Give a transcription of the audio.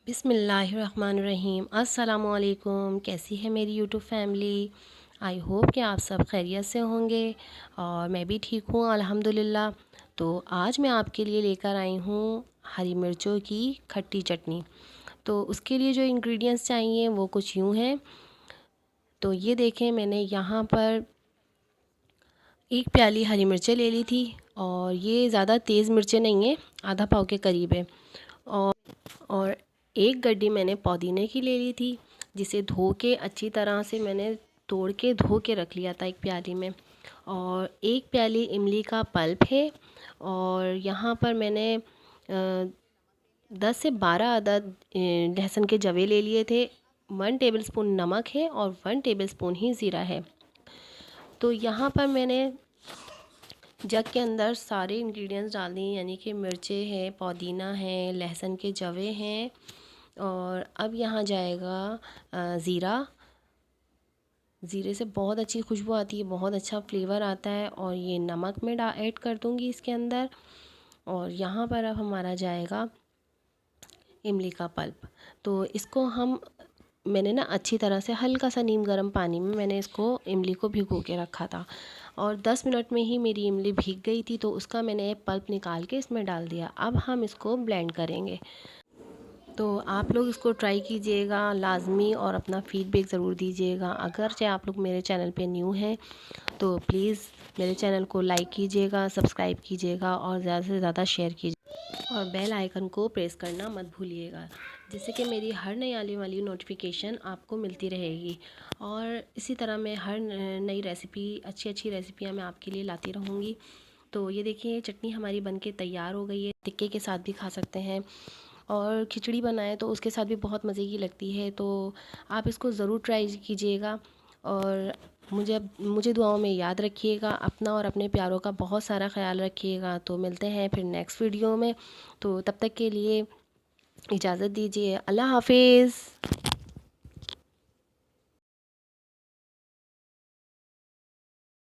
बिस्मिल्लाहिर्रहमानिर्रहीम। अस्सलामुअलैकुम। कैसी है मेरी यूट्यूब फैमिली। आई होप कि आप सब खैरियत से होंगे और मैं भी ठीक हूँ अल्हम्दुलिल्लाह। तो आज मैं आपके लिए लेकर आई हूँ हरी मिर्चों की खट्टी चटनी। तो उसके लिए जो इंग्रेडिएंट्स चाहिए वो कुछ यूँ हैं। तो ये देखें, मैंने यहाँ पर एक प्याली हरी मिर्चें ले ली थी और ये ज़्यादा तेज़ मिर्चें नहीं हैं, आधा पाव के करीब है। और एक गड्डी मैंने पुदीने की ले ली थी, जिसे धो के अच्छी तरह से मैंने तोड़ के धो के रख लिया था एक प्याली में। और एक प्याली इमली का पल्प है। और यहाँ पर मैंने 10 से 12 अदद लहसुन के जवे ले लिए थे। 1 टेबलस्पून नमक है और 1 टेबलस्पून ही ज़ीरा है। तो यहाँ पर मैंने जग के अंदर सारे इंग्रेडिएंट्स डाल दिए, यानी कि मिर्चें हैं, पुदीना है, लहसुन के जवे हैं। और अब यहाँ जाएगा ज़ीरा। ज़ीरे से बहुत अच्छी खुशबू आती है, बहुत अच्छा फ्लेवर आता है। और ये नमक में ऐड कर दूँगी इसके अंदर। और यहाँ पर अब हमारा जाएगा इमली का पल्प। तो इसको मैंने ना अच्छी तरह से हल्का सा नीम गर्म पानी में मैंने इसको इमली को भिगो के रखा था और 10 मिनट में ही मेरी इमली भीग गई थी। तो उसका मैंने पल्प निकाल के इसमें डाल दिया। अब हम इसको ब्लेंड करेंगे। तो आप लोग इसको ट्राई कीजिएगा लाजमी और अपना फीडबैक ज़रूर दीजिएगा। अगर चाहे आप लोग मेरे चैनल पे न्यू हैं तो प्लीज़ मेरे चैनल को लाइक कीजिएगा, सब्सक्राइब कीजिएगा और ज़्यादा से ज़्यादा शेयर कीजिए और बेल आइकन को प्रेस करना मत भूलिएगा, जिससे कि मेरी हर नई आने वाली नोटिफिकेशन आपको मिलती रहेगी। और इसी तरह मैं हर नई रेसिपी, अच्छी अच्छी रेसिपियाँ मैं आपके लिए लाती रहूँगी। तो ये देखिए, चटनी हमारी बनके तैयार हो गई है। टिक्के के साथ भी खा सकते हैं और खिचड़ी बनाए तो उसके साथ भी बहुत मज़े की लगती है। तो आप इसको ज़रूर ट्राई कीजिएगा और मुझे दुआओं में याद रखिएगा। अपना और अपने प्यारों का बहुत सारा ख्याल रखिएगा। तो मिलते हैं फिर नेक्स्ट वीडियो में। तो तब तक के लिए इजाज़त दीजिए। अल्लाह हाफिज़।